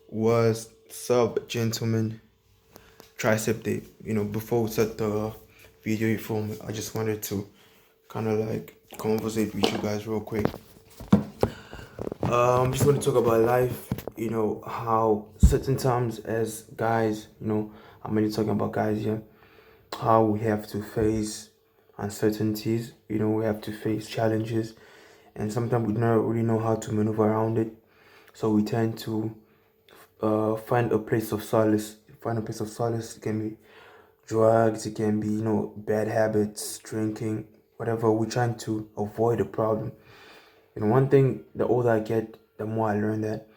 What's up, gentlemen? Tricep day. Before we start the video, you feel me? I just wanted to kind of like conversate with you guys real quick. Just want to talk about life. How certain times as guys, I'm only talking about guys here. How we have to face uncertainties. We have to face challenges, and sometimes we don't really know how to maneuver around it. So we tend to find a place of solace. Find a place of solace. It can be drugs, it can be, bad habits, drinking, whatever. We're trying to avoid a problem. One thing, the older I get, the more I learn that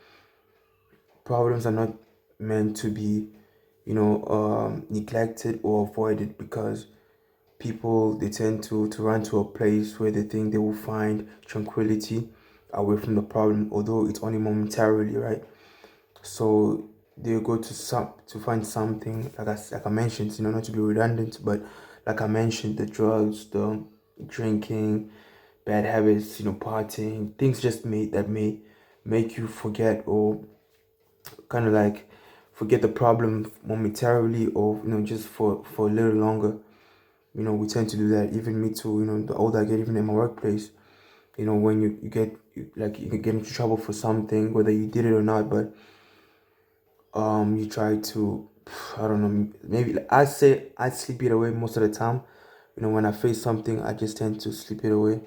problems are not meant to be, neglected or avoided, because people, they tend to run to a place where they think they will find tranquility away from the problem, although it's only momentarily, right? So they go to find something, like I mentioned, not to be redundant, but like I mentioned, the drugs, the drinking, bad habits, partying, things just may make you forget, or kind of like forget the problem momentarily, or just for a little longer. We tend to do that. Even me too. The older I get, even in my workplace, when you can get into trouble for something, whether you did it or not, but you try to, I don't know, maybe I say I sleep it away most of the time. When I face something, I just tend to sleep it away,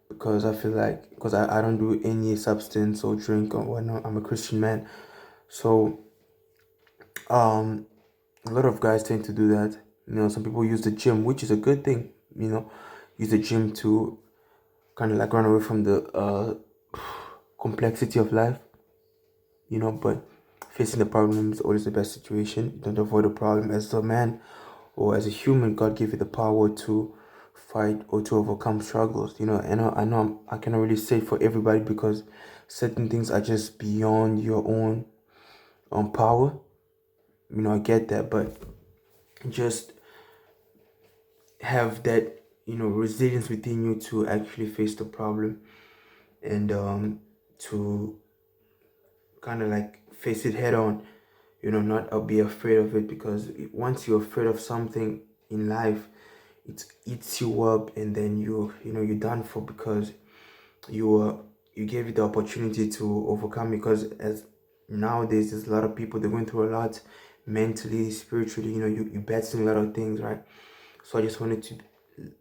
because I feel like, because I don't do any substance or drink or whatnot. I'm a Christian man. So a lot of guys tend to do that. Some people use the gym, which is a good thing. Use the gym to kind of like run away from the complexity of life. But facing the problem is always the best situation. Don't avoid the problem. As a man or as a human, God gave you the power to fight or to overcome struggles. And I cannot really say for everybody, because certain things are just beyond your own power. I get that, but just have that resilience within you to actually face the problem, and to kind of like face it head on. Not be afraid of it, because once you're afraid of something in life, it eats you up, and then you're done for, because you gave it the opportunity to overcome. Because as nowadays, there's a lot of people, they're going through a lot, mentally, spiritually. You battling a lot of things, right? So I just wanted to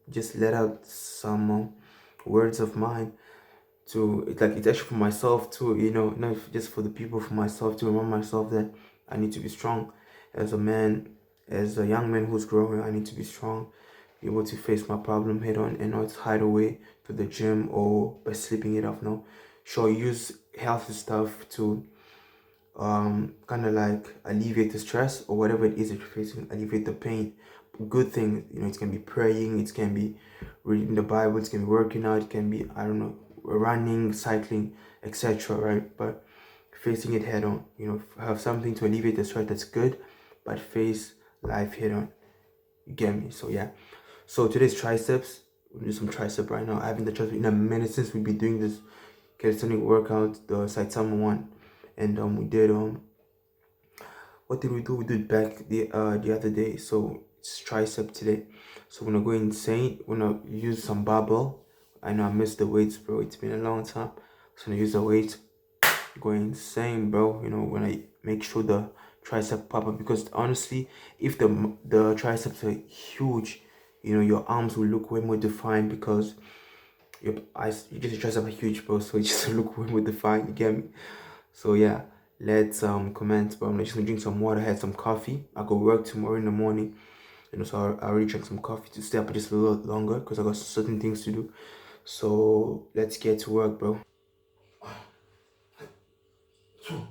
just let out some words of mine, to it's actually for myself too, not just for the people, for myself, to remind myself that I need to be strong as a man, as a young man who's growing. I need to be strong, be able to face my problem head on, and not hide away to the gym or by sleeping it off. No, sure, use healthy stuff to kind of like alleviate the stress or whatever it is that you're facing, alleviate the pain. Good thing, it can be praying, it can be reading the Bible, it can be working out, it can be, I don't know, running, cycling, etc., right? But facing it head on, have something to alleviate the stress, that's good, but face life head on. You get me? So yeah, so today's triceps. We'll do some tricep right now. I haven't done tricep in a minute since we've been doing this calisthenic workout, the Saitama one. And we did what did we do? We did back the other day. So it's tricep today. So we're gonna go insane. We're gonna use some barbell. I know I missed the weights, bro. It's been a long time. So I'm gonna use the weights. Go insane, bro. When I make sure the tricep pop up, because honestly, if the triceps are huge, your arms will look way more defined, because your eyes, you just your triceps are huge, bro. So it just look way more defined. You get me? So yeah, let's commence. But I'm just gonna drink some water, had some coffee. I go work tomorrow in the morning. So I already drank some coffee to stay up just a little longer, because I got certain things to do. So let's get to work, bro. 2,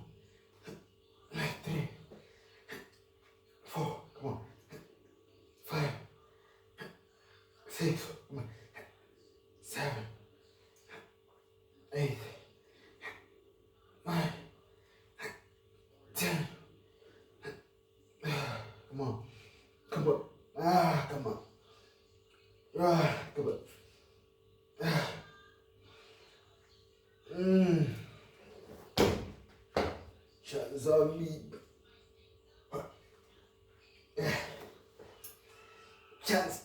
3, 4, come on. 5, 6, come on. 7, 8, 9, 10. Come on. Come on. Come on. Come on. zombie. Chance.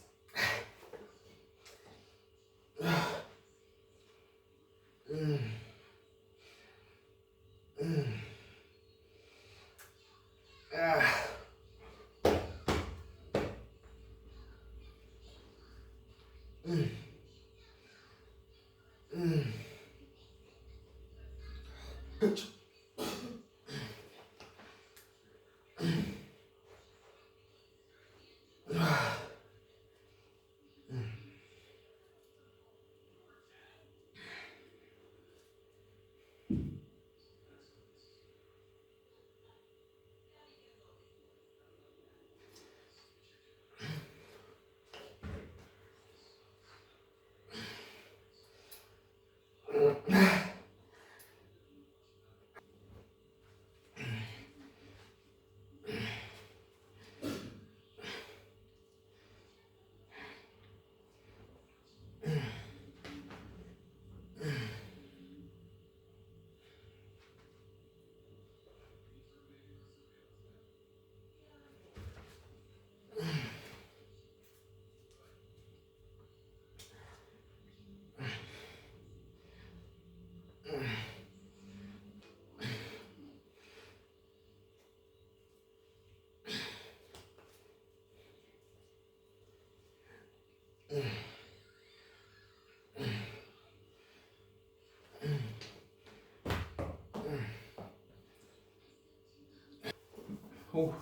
Oh,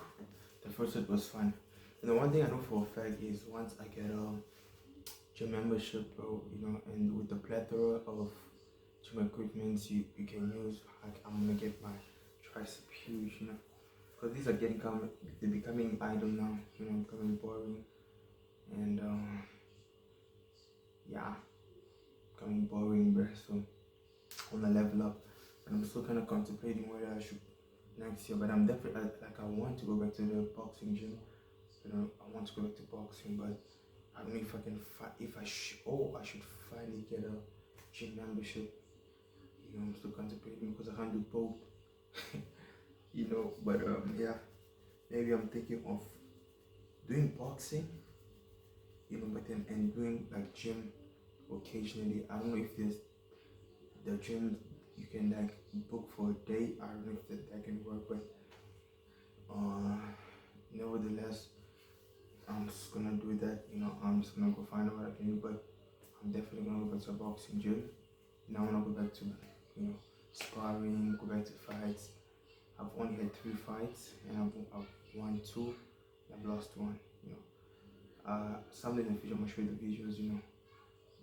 the first set was fun. And the one thing I know for a fact is once I get gym membership, bro, and with the plethora of gym equipments you can use, I'm gonna get my tricep huge, because these are they're becoming idle now, becoming boring, and yeah, becoming boring, bro. So on the level up, and I'm still kind of contemplating whether I should next year, but I'm definitely like I want to go back to the boxing gym. I want to go back to boxing, but I don't know if I can I should finally get a gym membership. I'm still contemplating because I can't do both. But yeah, maybe I'm thinking of doing boxing, but then and doing like gym occasionally. I don't know if there's the gym you can like book for a day. I don't know if that can work, but nevertheless, I'm just gonna do that. I'm just gonna go find out what I can do, but I'm definitely gonna go back to a boxing gym. Now I wanna go back to sparring, go back to fights. I've only had 3 fights and I've won 2 and I've lost 1. Someday in the future I'm gonna show you the videos,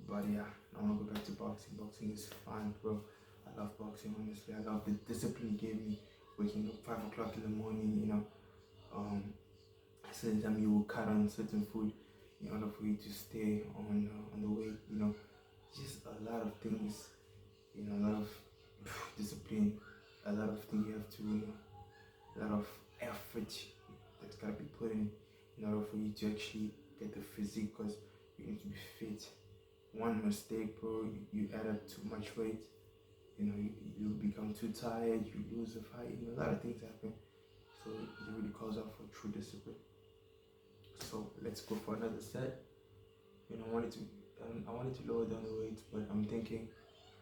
But yeah, I wanna go back to boxing. Boxing is fun, bro. I love boxing, honestly. I love the discipline it gave me, waking up 5 o'clock in the morning, certain time you will cut on certain food in order for you to stay on the weight, just a lot of things, a lot of discipline, a lot of things you have to, a lot of effort that's gotta be put in order for you to actually get the physique, because you need to be fit. One mistake, bro, you add up too much weight, you become too tired, you lose the fight, a lot of things happen. So it really calls out for true discipline. So let's go for another set. I wanted to lower down the weight, but I'm thinking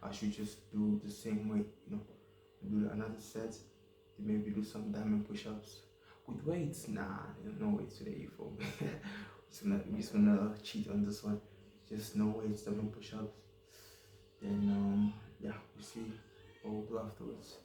I should just do the same weight, do another set, maybe do some diamond push-ups. With weights, nah, no weights today for me. We're just gonna cheat on this one. Just no weights, diamond push-ups. Then yeah, we'll see what we'll do afterwards.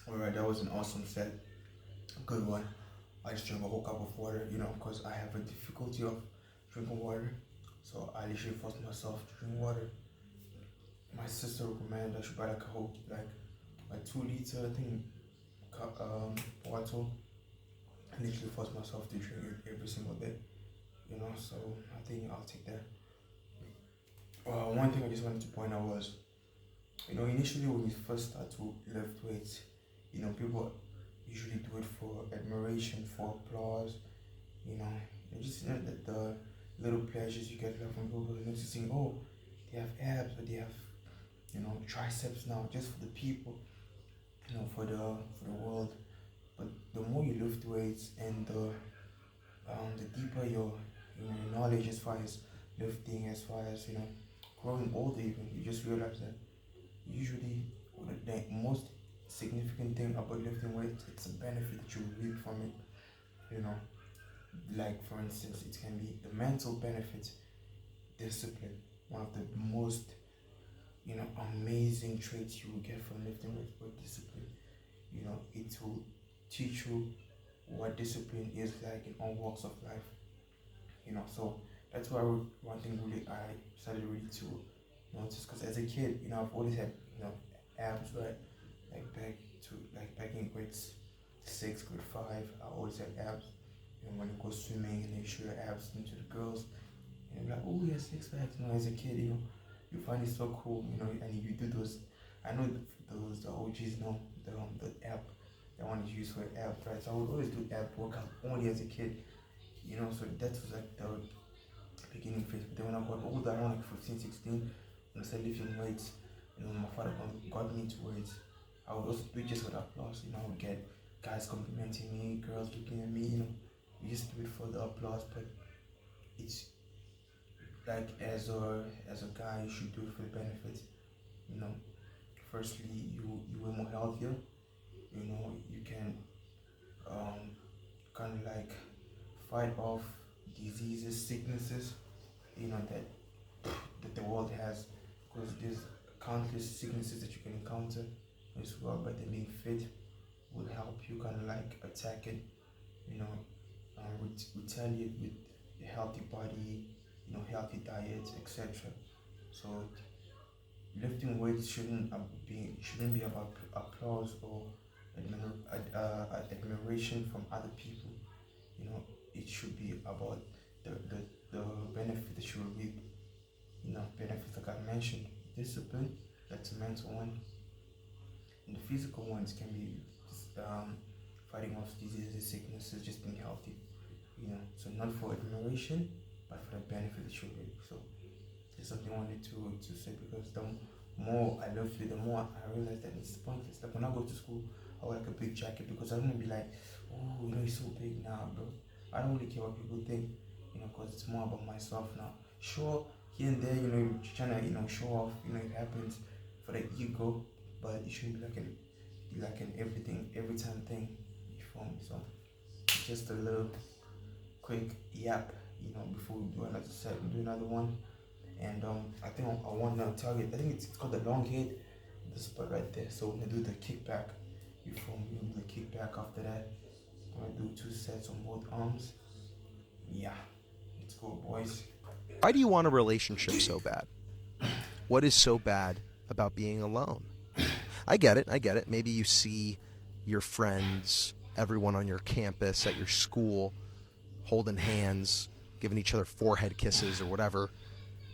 Alright, that was an awesome set. Good one. I just drank a whole cup of water, because I have a difficulty of drinking water. So I literally forced myself to drink water. My sister recommended I should buy like a whole, like a 2 liter, I think, bottle. I literally forced myself to drink it every single day, so I think I'll take that. One thing I just wanted to point out was, initially when you first start to lift weights, people usually do it for admiration, for applause, and just the little pleasures you get from people noticing, oh, they have abs, or they have, triceps now, just for the people, for the world. But the more you lift weights, and the deeper your knowledge as far as lifting, as far as growing older, even, you just realize that usually the most significant thing about lifting weights, it's a benefit that you reap from it. You know, like for instance, it can be the mental benefit, discipline. One of the most amazing traits you will get from lifting weights, but discipline. It will teach you what discipline is like in all walks of life. So that's why one thing really I started really to notice, because as a kid, I've always had abs, right? Back in grade 6, grade 5, I always had abs. When you go swimming and they show your abs into the girls, and you're like, oh, he has 6 packs. As a kid, you find it so cool, and you do those. I know the OGs know the app, that one is used for abs, right? So I would always do ab workout only as a kid, so that was like the beginning phase. But then when I got older, around like 15, 16, when I started lifting weights, my father got me into weights. I would also do it just with applause. I would get guys complimenting me, girls looking at me. We just do it for the applause, but it's like as a guy, you should do it for the benefits. Firstly, you will more healthier. You can kind of like fight off diseases, sicknesses, that the world has, because there's countless sicknesses that you can encounter as well. But then being fit will help you kind of like attack it, retaliate with a healthy body, healthy diet, etc. So lifting weights shouldn't be about applause or admiration from other people. It should be about the benefit that you will reap. Benefits like I mentioned: discipline, that's a mental one, and the physical ones can be fighting off diseases, sicknesses, just being healthy. So not for admiration, but for the benefit that you will reap. So it's something I wanted to say, because the more I love it, the more I realize that it's pointless. Like when I go to school, I wear like a big jacket, because I don't want to be like, oh, he's so big now, bro. I don't really care what people think, because it's more about myself now. Sure, here and there, you're trying to, show off, it happens for the ego, but it shouldn't be like an everything, every time thing, you feel me? So just a little quick yap, before we do another set, we do another one. And I think I want to target, I think it's called the long head, the spot right there. So we're gonna do the kickback. You feel me? We're gonna do the kickback. After that, I'm gonna do 2 sets on both arms. Yeah, let's go, boys. Why do you want a relationship so bad? What is so bad about being alone? I get it. Maybe you see your friends, everyone on your campus, at your school, holding hands, giving each other forehead kisses or whatever,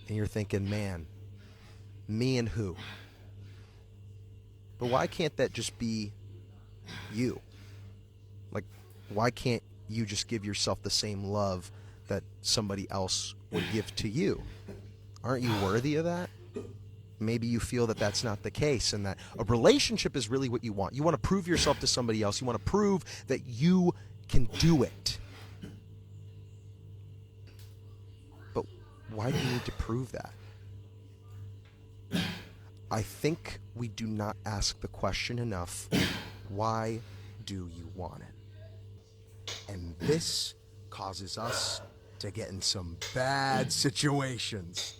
and you're thinking, man, me and who? But why can't that just be you? Like, why can't you just give yourself the same love that somebody else would give to you? Aren't you worthy of that? Maybe you feel that that's not the case, and that a relationship is really what you want. You want to prove yourself to somebody else. You want to prove that you can do it. But why do you need to prove that? I think we do not ask the question enough, why do you want it? And this causes us to get in some bad situations.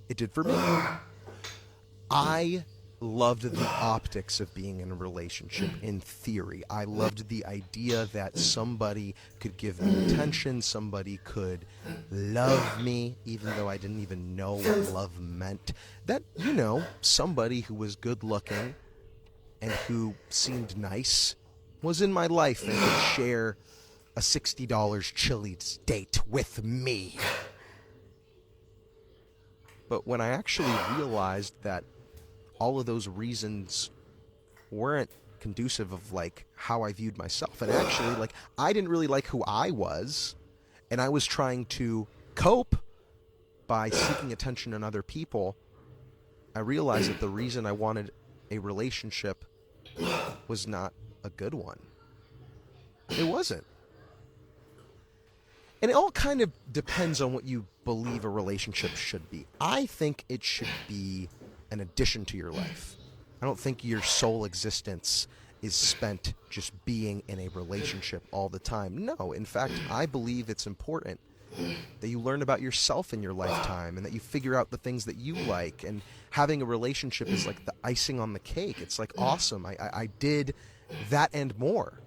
It did for me. I loved the optics of being in a relationship in theory. I loved the idea that somebody could give me attention, somebody could love me, even though I didn't even know what love meant. That, somebody who was good looking and who seemed nice was in my life and could share a $60 Chili's date with me. But when I actually realized that all of those reasons weren't conducive of like how I viewed myself, and actually like I didn't really like who I was, and I was trying to cope by seeking attention in other people, I realized that the reason I wanted a relationship was not a good one. It wasn't. And it all kind of depends on what you believe a relationship should be. I think it should be an addition to your life. I don't think your sole existence is spent just being in a relationship all the time. No, in fact, I believe it's important that you learn about yourself in your lifetime and that you figure out the things that you like. And having a relationship is like the icing on the cake. It's like awesome. I did that and more.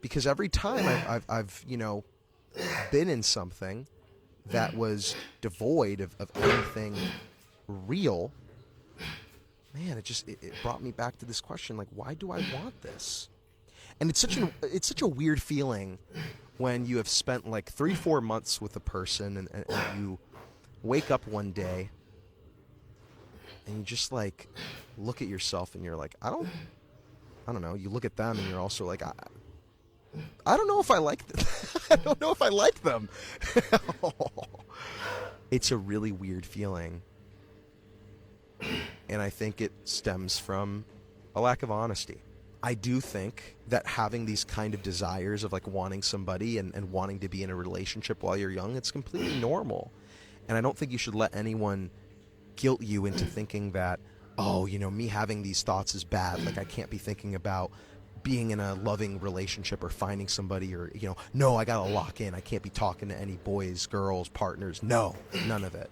Because every time I've been in something that was devoid of anything real, man, it brought me back to this question, like, why do I want this? And it's such a weird feeling when you have spent like 3-4 months with a person, and you wake up one day and you just like look at yourself and you're like, I don't know. You look at them and you're also like, I don't know if I like them. I don't know if I like them. It's a really weird feeling. And I think it stems from a lack of honesty. I do think that having these kind of desires of like wanting somebody and wanting to be in a relationship while you're young, it's completely normal. And I don't think you should let anyone guilt you into thinking that, oh, me having these thoughts is bad. Like I can't be thinking about being in a loving relationship or finding somebody, or, no, I gotta lock in. I can't be talking to any boys, girls, partners. No, none of it.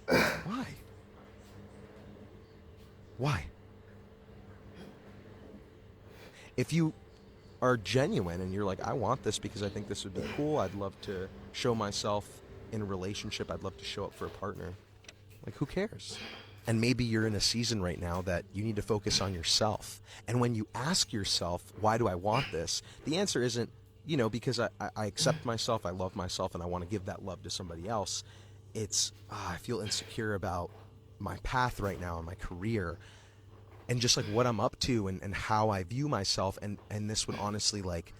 Why? Why? If you are genuine and you're like, I want this because I think this would be cool, I'd love to show myself in a relationship, I'd love to show up for a partner. Like, who cares? And maybe you're in a season right now that you need to focus on yourself. And when you ask yourself, why do I want this? The answer isn't, because I accept myself, I love myself, and I want to give that love to somebody else. It's, I feel insecure about my path right now in my career and just like what I'm up to and how I view myself. And this would honestly like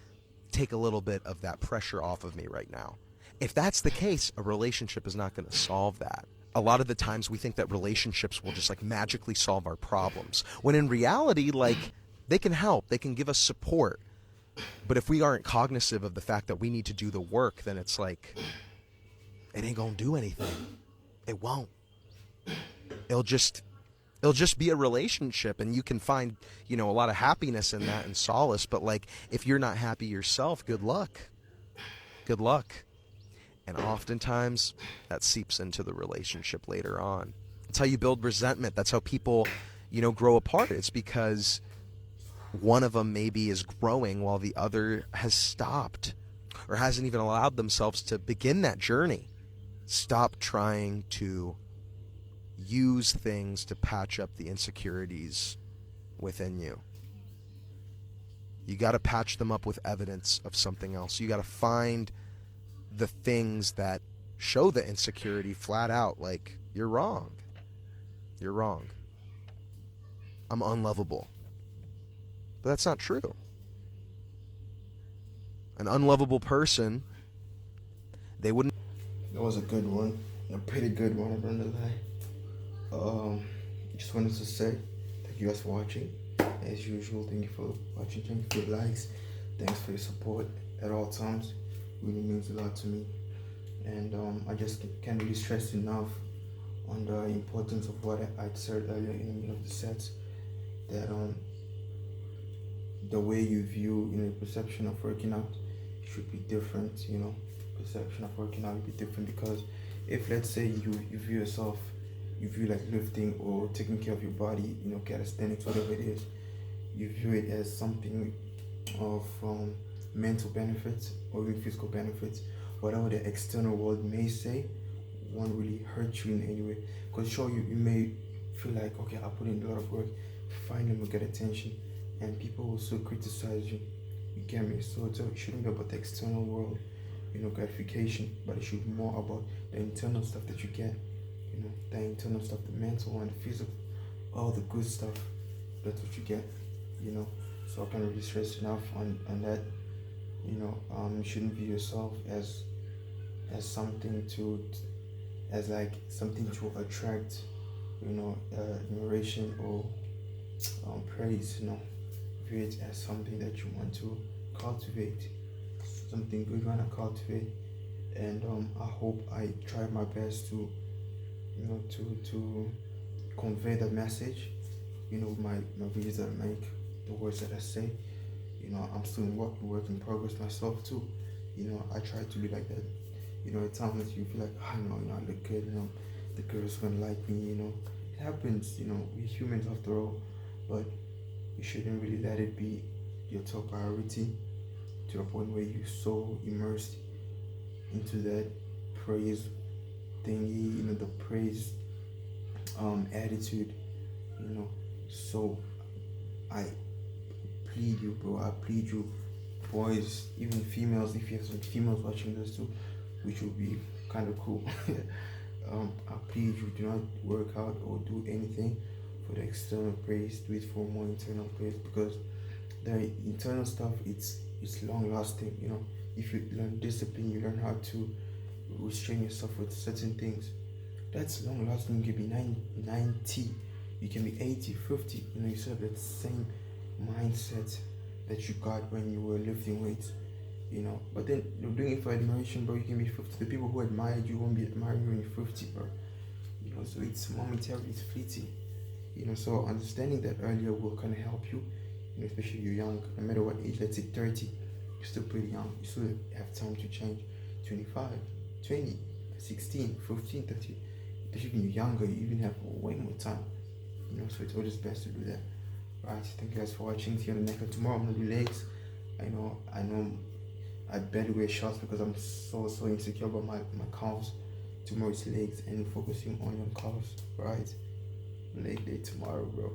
take a little bit of that pressure off of me right now. If that's the case, a relationship is not going to solve that. A lot of the times we think that relationships will just like magically solve our problems, when in reality, like, they can help, they can give us support. But if we aren't cognizant of the fact that we need to do the work, then it's like, it ain't gonna do anything. It won't. It'll just be a relationship, and you can find, a lot of happiness in that and solace. But like, if you're not happy yourself, good luck. Good luck. And oftentimes that seeps into the relationship later on. That's how you build resentment. That's how people, grow apart. It's because one of them maybe is growing while the other has stopped or hasn't even allowed themselves to begin that journey. Stop trying to use things to patch up the insecurities within you. You got to patch them up with evidence of something else. You got to find the things that show the insecurity flat out, like, you're wrong. You're wrong. I'm unlovable. But that's not true. An unlovable person, they wouldn't. That was a good one, a pretty good one, I'm gonna lie. Just wanted to say thank you guys for watching. As usual, thank you for watching, thank you for your likes, thanks for your support at all times. Really means a lot to me. And I just can't really stress enough on the importance of what I said earlier in the middle of the sets, that the way you view, perception of working out should be different. Perception of working out would be different, because if, let's say, you view yourself you view like lifting or taking care of your body, calisthenics, whatever it is, you view it as something of mental benefits or even physical benefits, whatever the external world may say, won't really hurt you in any way. Because sure, you may feel like, okay, I put in a lot of work, finally will get attention, and people will still criticize you. You get me? So it shouldn't be about the external world, gratification, but it should be more about the internal stuff that you get, the internal stuff, the mental and the physical, all the good stuff. That's what you get, So I can't really stress enough on that. You shouldn't view yourself as something to, as like something to attract, admiration or praise. View it as something that you want to cultivate, something good you want to cultivate. And I hope I try my best to, to convey the message, my videos that I make, the words that I say. I'm still in work in progress myself too. I try to be like that. At times you feel like, I look good, the girls gonna like me, It happens, we're humans after all, but you shouldn't really let it be your top priority to the point where you're so immersed into that praise thingy, the praise attitude, So I plead you, bro. I plead you, boys, even females, if you have some females watching this too, which would be kind of cool. I plead you, do not work out or do anything for the external praise. Do it for more internal praise, because the internal stuff, it's long lasting. If you learn discipline, you learn how to restrain yourself with certain things. That's long lasting. You can be 90, you can be 80, 50. You still have that same mindset that you got when you were lifting weights. But then you're doing it for admiration, bro. You can be 50. The people who admired you won't be admiring you when you're 50, bro. So it's momentary, it's fleeting. So understanding that earlier will kind of help you, especially if you're young. No matter what age, let's say 30, you're still pretty young. You still have time to change. 25, 20, 16, 15, 30. Especially when you're younger, you even have way more time. So it's always best to do that. Right, thank you guys for watching. See you on the next one. Tomorrow I'm gonna do legs. I know I better wear shorts because I'm so insecure about my calves. Tomorrow is legs and focusing on your calves, right? Leg day tomorrow, bro.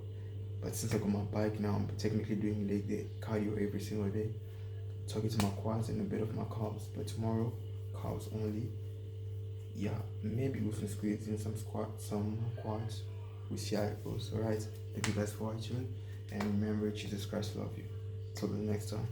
But since I got my bike now, I'm technically doing leg day cardio every single day. Talking to my quads and a bit of my calves. But tomorrow, calves only. Yeah, maybe we can squeeze in some quads. We'll see how it goes, alright? Thank you guys for watching. And remember, Jesus Christ love you. Till the next time.